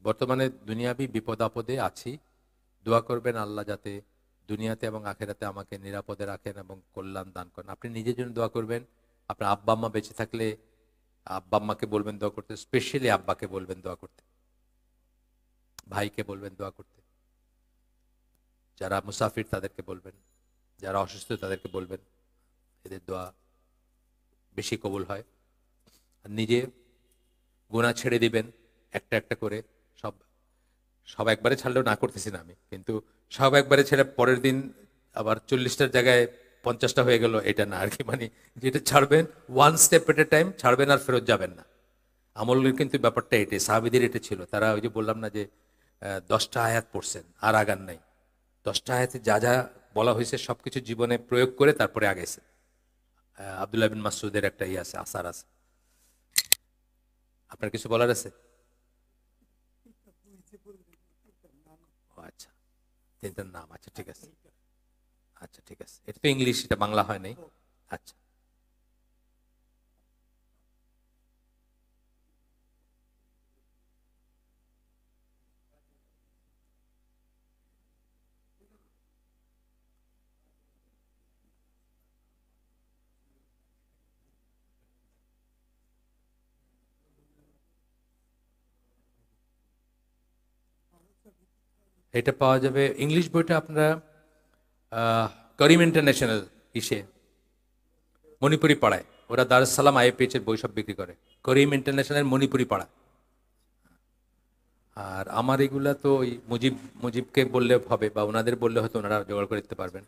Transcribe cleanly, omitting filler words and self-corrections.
বর্তমানে দুনিয়াবি বিপদ আপদে আছি, দোয়া করবেন আল্লাহ যাতে দুনিয়াতে এবং আখেরাতে আমাকে নিরাপদে রাখেন এবং কল্যাণ দান করেন। আপনি নিজের জন্য দোয়া করবেন, আপনার আব্বা আম্মা বেঁচে থাকলে আব্বা আম্মাকে বলবেন দোয়া করতে, স্পেশালি আব্বাকে বলবেন দোয়া করতে, ভাইকে বলবেন দোয়া করতে, যারা মুসাফির তাদেরকে বলবেন, যারা অসুস্থ তাদেরকে বলবেন, এদের দোয়া বেশি কবুল হয়। আর নিজে গুনাহ ছেড়ে দিবেন একটা একটা করে। সব সব একবারে ছাড়লেও না করতেছি না আমি, কিন্তু সব একবারে ছেড়ে পরের দিন আবার 40টার জায়গায় 50টা হয়ে গেল, এটা না আর কি। মানে যেটা ছাড়বেন ওয়ান স্টেপ এট এ টাইম ছাড়বেন, আর ফেরত যাবেন না। আমলের কিন্তু ব্যাপারটা এটাই, সাহাবীদের এটা ছিল। তারা ওই যে বললাম না যে 10টা আয়াত পড়ছেন আর আগান নাই, 10টা আয়াতে যা যা বলা হয়েছে সবকিছু জীবনে প্রয়োগ করে তারপরে আগাইছে। আব্দুল্লাহ বিন মাসউদের একটা আছে, আসার আছে। আপনার কিছু বলার আছে? ও আচ্ছা, তিনটার নাম, আচ্ছা ঠিক আছে। আচ্ছা ঠিক আছে, এটা তো ইংলিশ, এটা বাংলা হয় নাই। আচ্ছা, এটা পাওয়া যাবে ইংলিশ বইটা আপনারা করিম ইন্টারন্যাশনাল ইসে মণিপুরি পাড়ায়, ওরা দারুস সালাম আইএপিএইচ এর বই সব বিক্রি করে। করিম ইন্টারন্যাশনাল মণিপুরি পাড়া। আর আমার এগুলা তো ওই মুজিবকে বললে হবে, বা ওনাদের বললে হয়তো ওনারা জোগাড় করে দিতে পারবেন।